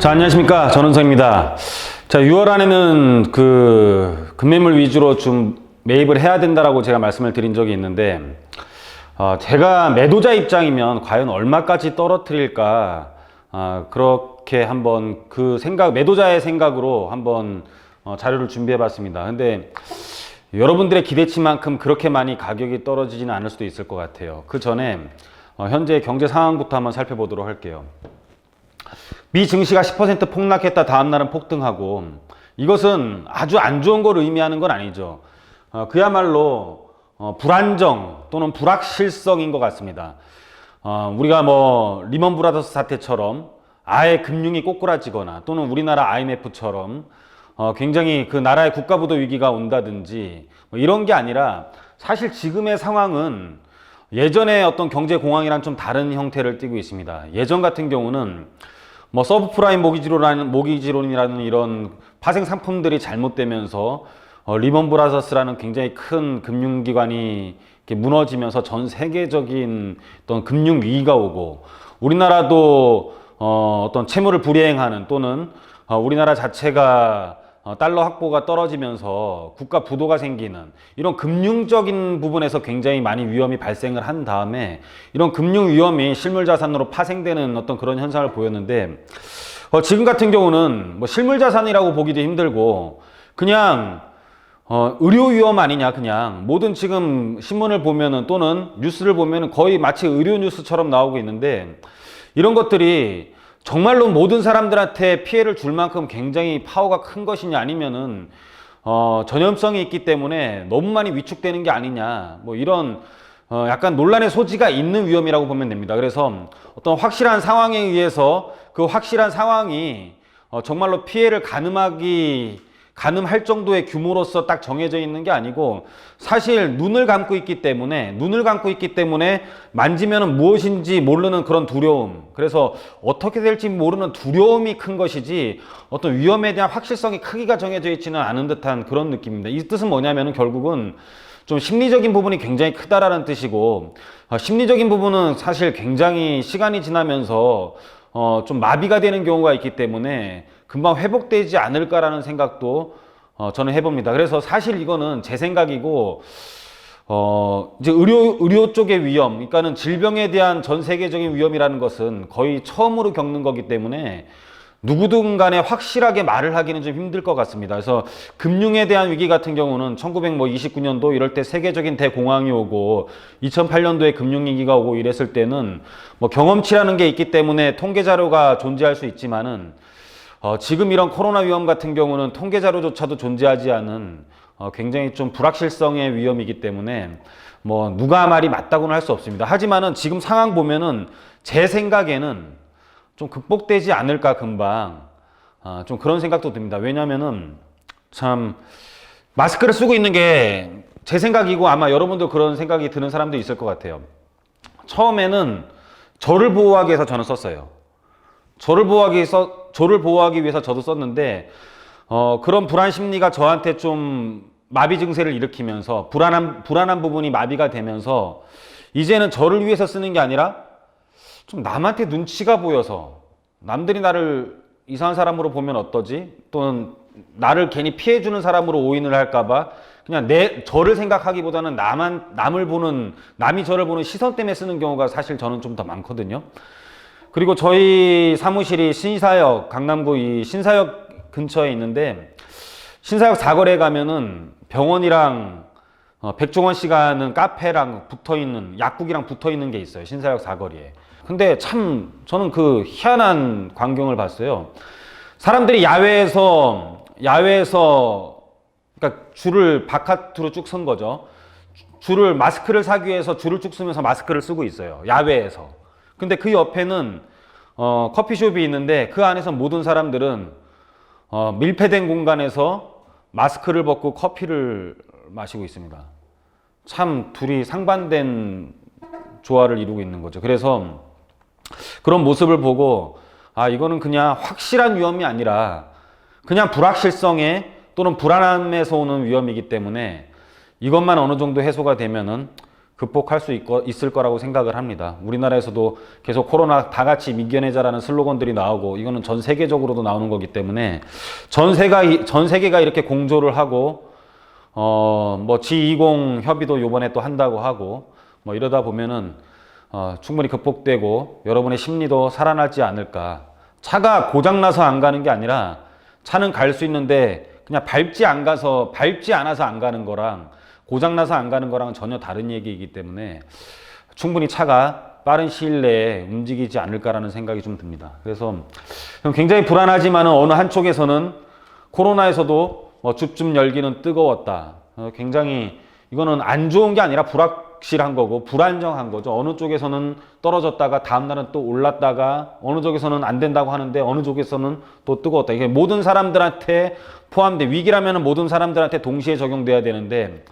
자, 안녕하십니까. 전은성입니다. 자, 6월 안에는 금매물 위주로 좀 매입을 해야 된다라고 제가 말씀을 드린 적이 있는데, 제가 매도자 입장이면 과연 얼마까지 떨어뜨릴까, 그렇게 한번 매도자의 생각으로 한번 자료를 준비해 봤습니다. 근데 여러분들의 기대치만큼 그렇게 많이 가격이 떨어지지는 않을 수도 있을 것 같아요. 그 전에 현재 경제 상황부터 한번 살펴보도록 할게요. 미 증시가 10% 폭락했다 다음날은 폭등하고, 이것은 아주 안 좋은 걸 의미하는 건 아니죠. 그야말로 불안정 또는 불확실성인 것 같습니다. 우리가 리먼 브라더스 사태처럼 아예 금융이 꼬꾸라지거나, 또는 우리나라 IMF처럼 굉장히 그 나라의 국가부도 위기가 온다든지 이런 게 아니라, 사실 지금의 상황은 예전의 어떤 경제 공황이랑 좀 다른 형태를 띠고 있습니다. 예전 같은 경우는 서브프라임 모기지론이라는 이런 파생 상품들이 잘못되면서 리먼 브라더스라는 굉장히 큰 금융기관이 이렇게 무너지면서 전 세계적인 어떤 금융 위기가 오고, 우리나라도 어떤 채무를 불이행하는, 또는 우리나라 자체가 달러 확보가 떨어지면서 국가 부도가 생기는 이런 금융적인 부분에서 굉장히 많이 위험이 발생을 한 다음에, 이런 금융 위험이 실물 자산으로 파생되는 어떤 그런 현상을 보였는데, 지금 같은 경우는 실물 자산이라고 보기도 힘들고, 그냥 의료 위험 아니냐, 그냥 모든 지금 신문을 보면은, 또는 뉴스를 보면은 거의 마치 의료 뉴스처럼 나오고 있는데, 이런 것들이 정말로 모든 사람들한테 피해를 줄 만큼 굉장히 파워가 큰 것이냐, 아니면은 전염성이 있기 때문에 너무 많이 위축되는 게 아니냐, 이런 약간 논란의 소지가 있는 위험이라고 보면 됩니다. 그래서 어떤 확실한 상황에 의해서 그 확실한 상황이 정말로 피해를 가늠할 정도의 규모로서 딱 정해져 있는 게 아니고, 사실 눈을 감고 있기 때문에 만지면은 무엇인지 모르는 그런 두려움, 그래서 어떻게 될지 모르는 두려움이 큰 것이지, 어떤 위험에 대한 확실성이 크기가 정해져 있지는 않은 듯한 그런 느낌입니다. 이 뜻은 뭐냐면은 결국은 좀 심리적인 부분이 굉장히 크다라는 뜻이고, 심리적인 부분은 사실 굉장히 시간이 지나면서 좀 마비가 되는 경우가 있기 때문에 금방 회복되지 않을까라는 생각도 저는 해봅니다. 그래서 사실 이거는 제 생각이고, 이제 의료 쪽의 위험, 그러니까는 질병에 대한 전 세계적인 위험이라는 것은 거의 처음으로 겪는 거기 때문에 누구든 간에 확실하게 말을 하기는 좀 힘들 것 같습니다. 그래서 금융에 대한 위기 같은 경우는 1929년도 이럴 때 세계적인 대공황이 오고, 2008년도에 금융위기가 오고 이랬을 때는 경험치라는 게 있기 때문에 통계 자료가 존재할 수 있지만은, 지금 이런 코로나 위험 같은 경우는 통계 자료조차도 존재하지 않은 굉장히 좀 불확실성의 위험이기 때문에 누가 말이 맞다고는 할 수 없습니다. 하지만은 지금 상황 보면은 제 생각에는 좀 극복되지 않을까, 금방. 좀 그런 생각도 듭니다. 왜냐면은 참 마스크를 쓰고 있는 게 제 생각이고, 아마 여러분도 그런 생각이 드는 사람도 있을 것 같아요. 처음에는 저를 보호하기 위해서 저는 썼어요. 저를 보호하기 위해서 저도 썼는데, 그런 불안 심리가 저한테 좀 마비 증세를 일으키면서 불안한 부분이 마비가 되면서, 이제는 저를 위해서 쓰는 게 아니라 좀 남한테 눈치가 보여서, 남들이 나를 이상한 사람으로 보면 어떠지? 또는 나를 괜히 피해주는 사람으로 오인을 할까봐 그냥 저를 생각하기보다는 남이 저를 보는 시선 때문에 쓰는 경우가 사실 저는 좀 더 많거든요. 그리고 저희 사무실이 강남구 이 신사역 근처에 있는데, 신사역 사거리에 가면은 병원이랑 백종원 씨가 하는 카페랑 붙어있는, 약국이랑 붙어있는 게 있어요, 신사역 사거리에. 근데 참 저는 그 희한한 광경을 봤어요. 사람들이 야외에서 그러니까 줄을 바깥으로 쭉 선 거죠. 마스크를 사기 위해서 줄을 쭉 서면서 마스크를 쓰고 있어요, 야외에서. 근데 그 옆에는 커피숍이 있는데, 그 안에서 모든 사람들은 밀폐된 공간에서 마스크를 벗고 커피를 마시고 있습니다. 참 둘이 상반된 조화를 이루고 있는 거죠. 그래서 그런 모습을 보고, 이거는 그냥 확실한 위험이 아니라 그냥 불확실성에 또는 불안함에서 오는 위험이기 때문에, 이것만 어느 정도 해소가 되면은 극복할 수 있을 거라고 생각을 합니다. 우리나라에서도 계속 코로나 다 같이 이겨내자라는 슬로건들이 나오고 이거는 전 세계적으로도 나오는 거기 때문에 전 세계가 이렇게 공조를 하고 뭐 G20 협의도 요번에 또 한다고 하고 뭐 이러다 보면은 충분히 극복되고 여러분의 심리도 살아나지 않을까. 차가 고장나서 안 가는 게 아니라 차는 갈 수 있는데 그냥 밟지 않아서 안 가는 거랑 고장나서 안 가는 거랑은 전혀 다른 얘기이기 때문에 충분히 차가 빠른 시일 내에 움직이지 않을까라는 생각이 좀 듭니다. 그래서 굉장히 불안하지만 어느 한쪽에서는 코로나에서도 줍줍 열기는 뜨거웠다. 굉장히 이거는 안 좋은 게 아니라 불확실한 거고 불안정한 거죠. 어느 쪽에서는 떨어졌다가 다음날은 또 올랐다가 어느 쪽에서는 안 된다고 하는데 어느 쪽에서는 또 뜨거웠다. 이게 모든 사람들한테 포함돼 위기라면 모든 사람들한테 동시에 적용돼야 되는데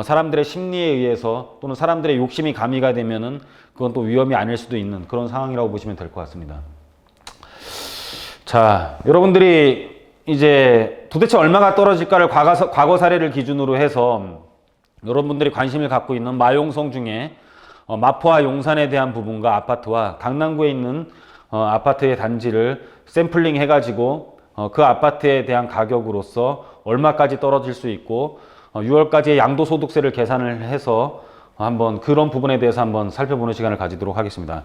사람들의 심리에 의해서 또는 사람들의 욕심이 가미가 되면은 그건 또 위험이 아닐 수도 있는 그런 상황이라고 보시면 될 것 같습니다. 자, 여러분들이 이제 도대체 얼마가 떨어질까를 과거 사례를 기준으로 해서 여러분들이 관심을 갖고 있는 마용성 중에 마포와 용산에 대한 부분과 아파트와 강남구에 있는 아파트의 단지를 샘플링 해가지고 그 아파트에 대한 가격으로서 얼마까지 떨어질 수 있고 6월까지의 양도소득세를 계산을 해서 한번 그런 부분에 대해서 한번 살펴보는 시간을 가지도록 하겠습니다.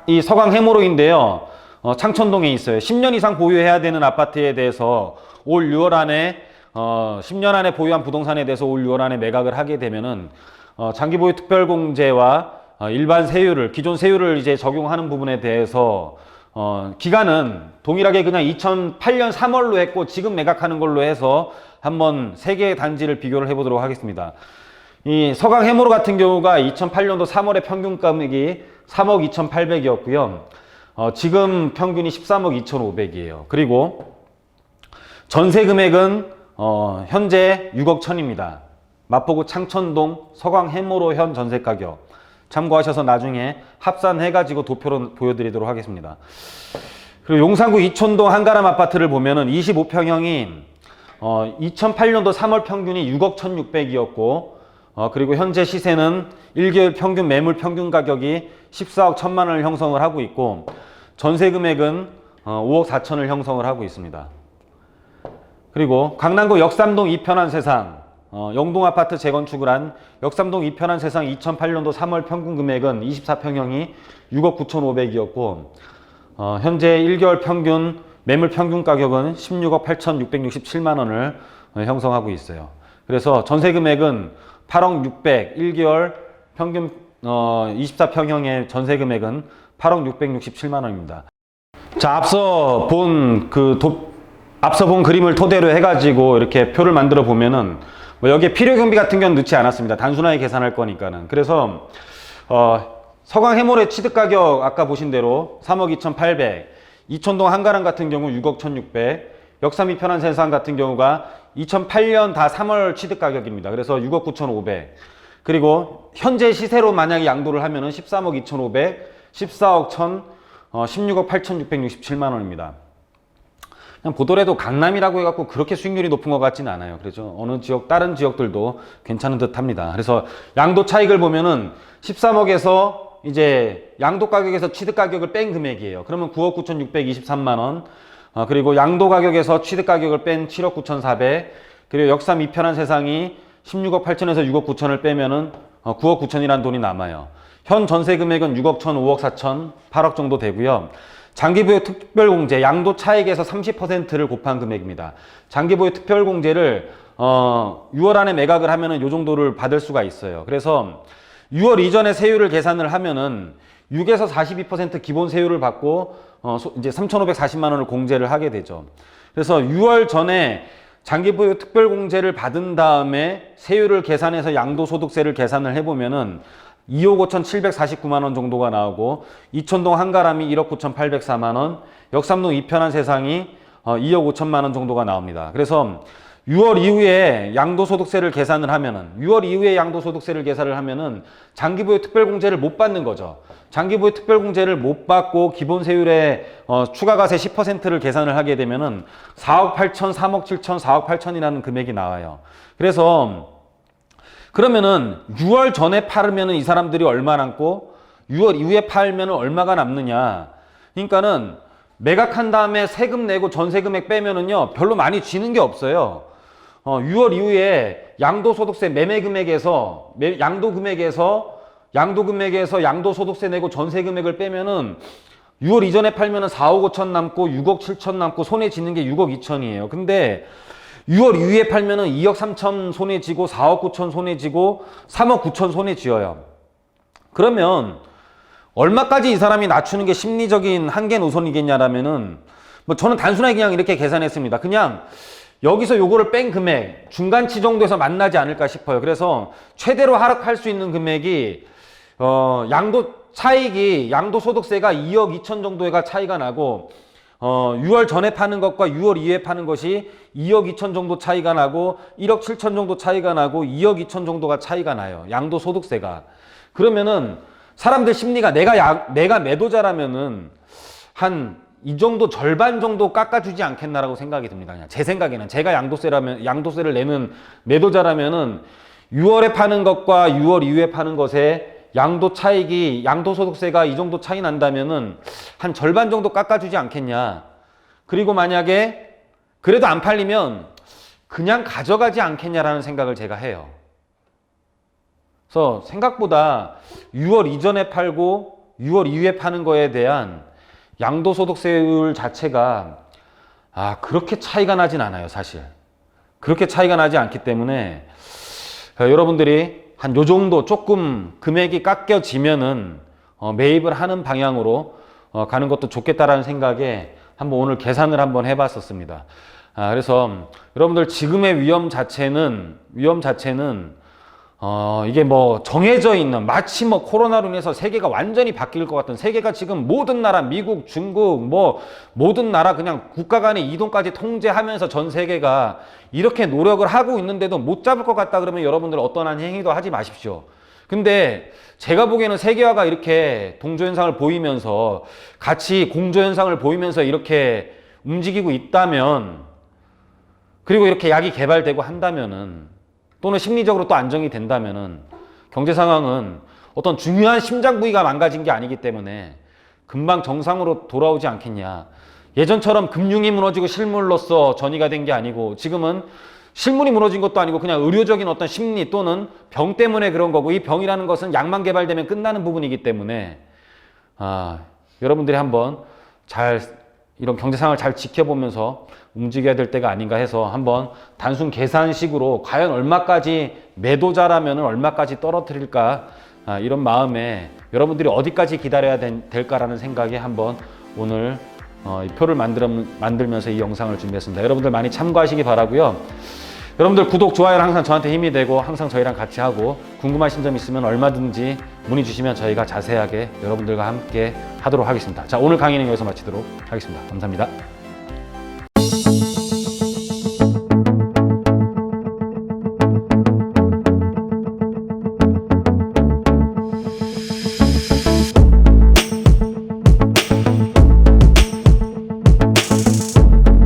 이 서강 해모로인데요. 창천동에 있어요. 10년 이상 보유해야 되는 아파트에 대해서 올 6월 안에 10년 안에 보유한 부동산에 대해서 올 6월 안에 매각을 하게 되면은 장기보유 특별공제와 일반 세율을 기존 세율을 이제 적용하는 부분에 대해서 기간은 동일하게 그냥 2008년 3월로 했고 지금 매각하는 걸로 해서 한번 세 개의 단지를 비교를 해보도록 하겠습니다. 이 서강 해모로 같은 경우가 2008년도 3월에 평균 금액이 3억 2,800이었고요. 지금 평균이 13억 2,500이에요. 그리고 전세 금액은 현재 6억 1,000입니다. 마포구 창천동 서강 해모로 현 전세 가격 참고하셔서 나중에 합산해가지고 도표로 보여드리도록 하겠습니다. 그리고 용산구 이촌동 한가람 아파트를 보면은 25평형이 2008년도 3월 평균이 6억 1,600이었고 그리고 현재 시세는 1개월 평균 매물 평균 가격이 14억 1,000만 원을 형성을 하고 있고 전세 금액은 5억 4천을 형성을 하고 있습니다. 그리고 강남구 역삼동 이편한 세상 영동아파트 재건축을 한 역삼동 이편한 세상 2008년도 3월 평균 금액은 24평형이 6억 9,500이었고 현재 1개월 평균 매물 평균 가격은 16억 8,667만 원을 형성하고 있어요. 그래서 전세 금액은 8억 600, 1개월 평균 24평형의 전세 금액은 8억 667만 원입니다. 자, 앞서 본 그림을 토대로 해가지고 이렇게 표를 만들어 보면은 여기에 필요 경비 같은 경우는 넣지 않았습니다. 단순하게 계산할 거니까는. 그래서 서강 해몰의 취득 가격 아까 보신 대로 3억 2,800, 이촌동 한가람 같은 경우 6억 1,600, 역삼 이편한 세상 같은 경우가 2008년 다 3월 취득 가격입니다. 그래서 6억 9,500. 그리고 현재 시세로 만약에 양도를 하면은 13억 2,500, 14억 1,000, 16억 8,667만 원입니다. 그냥 보더라도 강남이라고 해갖고 그렇게 수익률이 높은 것 같지는 않아요. 그렇죠? 다른 지역들도 괜찮은 듯 합니다. 그래서 양도 차익을 보면은 13억에서 이제 양도 가격에서 취득 가격을 뺀 금액이에요. 그러면 9억 9,623만 원. 그리고 양도 가격에서 취득 가격을 뺀 7억 9,400. 그리고 역삼 이편한 세상이 16억 8천에서 6억 9천을 빼면은 9억 9천이라는 돈이 남아요. 현 전세 금액은 6억 1천, 5억 4천, 8억 정도 되고요. 장기보유 특별공제, 양도 차익에서 30%를 곱한 금액입니다. 장기보유 특별공제를 6월 안에 매각을 하면은 요 정도를 받을 수가 있어요. 그래서 6월 이전에 세율을 계산을 하면은 6에서 42% 기본 세율을 받고 이제 3,540만 원을 공제를 하게 되죠. 그래서 6월 전에 장기보유 특별공제를 받은 다음에 세율을 계산해서 양도소득세를 계산을 해보면은 2억 5,749만 원 정도가 나오고 이촌동 한가람이 1억 9,804만 원, 역삼동 이편한 세상이 2억 5천만 원 정도가 나옵니다. 그래서 6월 이후에 양도소득세를 계산을 하면은 6월 이후에 양도소득세를 계산을 하면은 장기보유 특별공제를 못 받는 거죠. 장기보유 특별공제를 못 받고 기본 세율에 추가과세 10%를 계산을 하게 되면은 4억 8천, 3억 7천, 4억 8천이라는 금액이 나와요. 그래서 그러면은 6월 전에 팔으면은 이 사람들이 얼마 남고 6월 이후에 팔면은 얼마가 남느냐. 그러니까는 매각한 다음에 세금 내고 전세 금액 빼면은요 별로 많이 쥐는 게 없어요. 6월 이후에 양도소득세 매매 금액에서 양도소득세 내고 전세 금액을 빼면은 6월 이전에 팔면은 4억 5천 남고 6억 7천 남고 손해 지는 게 6억 2천이에요. 근데 6월 이후에 팔면은 2억 3천 손해 지고 4억 9천 손해 지고 3억 9천 손해 지어요. 그러면 얼마까지 이 사람이 낮추는 게 심리적인 한계 노선이겠냐라면은 뭐 저는 단순하게 그냥 이렇게 계산했습니다. 그냥 여기서 요거를 뺀 금액 중간치 정도에서 만나지 않을까 싶어요. 그래서 최대로 하락할 수 있는 금액이 양도소득세가 2억 2천 정도가 차이가 나고 6월 전에 파는 것과 6월 이후에 파는 것이 2억 2천 정도 차이가 나고 1억 7천 정도 차이가 나고 2억 2천 정도가 차이가 나요. 양도소득세가. 그러면은 사람들 심리가 내가 매도자라면은 한 이 정도 절반 정도 깎아주지 않겠나라고 생각이 듭니다. 그냥 제 생각에는 제가 양도세를 내는 매도자라면은 6월에 파는 것과 6월 이후에 파는 것에 양도소득세가 이 정도 차이 난다면은 한 절반 정도 깎아주지 않겠냐. 그리고 만약에 그래도 안 팔리면 그냥 가져가지 않겠냐라는 생각을 제가 해요. 그래서 생각보다 6월 이전에 팔고 6월 이후에 파는 거에 대한 양도소득세율 자체가 그렇게 차이가 나진 않아요, 사실. 그렇게 차이가 나지 않기 때문에 여러분들이 한 요 정도 조금 금액이 깎여지면은 매입을 하는 방향으로 가는 것도 좋겠다라는 생각에 한번 오늘 계산을 한번 해봤었습니다. 그래서 여러분들 지금의 위험 자체는 이게 뭐 정해져 있는 마치 뭐 코로나로 인해서 세계가 완전히 바뀔 것 같은 세계가 지금 모든 나라 미국, 중국 뭐 모든 나라 그냥 국가 간의 이동까지 통제하면서 전 세계가 이렇게 노력을 하고 있는데도 못 잡을 것 같다 그러면 여러분들 어떠한 행위도 하지 마십시오. 근데 제가 보기에는 세계화가 이렇게 동조현상을 보이면서 같이 공조현상을 보이면서 이렇게 움직이고 있다면 그리고 이렇게 약이 개발되고 한다면은 또는 심리적으로 또 안정이 된다면은 경제 상황은 어떤 중요한 심장 부위가 망가진 게 아니기 때문에 금방 정상으로 돌아오지 않겠냐. 예전처럼 금융이 무너지고 실물로서 전이가 된 게 아니고 지금은 실물이 무너진 것도 아니고 그냥 의료적인 어떤 심리 또는 병 때문에 그런 거고 이 병이라는 것은 약만 개발되면 끝나는 부분이기 때문에 여러분들이 한번 이런 경제 상황을 잘 지켜보면서 움직여야 될 때가 아닌가 해서 한번 단순 계산식으로 과연 얼마까지 매도자라면 얼마까지 떨어뜨릴까 이런 마음에 여러분들이 어디까지 기다려야 될까라는 생각에 한번 오늘 이 표를 만들면서 이 영상을 준비했습니다. 여러분들 많이 참고하시기 바라고요. 여러분들 구독, 좋아요는 항상 저한테 힘이 되고 항상 저희랑 같이 하고 궁금하신 점 있으면 얼마든지 문의 주시면 저희가 자세하게 여러분들과 함께 하도록 하겠습니다. 자, 오늘 강의는 여기서 마치도록 하겠습니다. 감사합니다.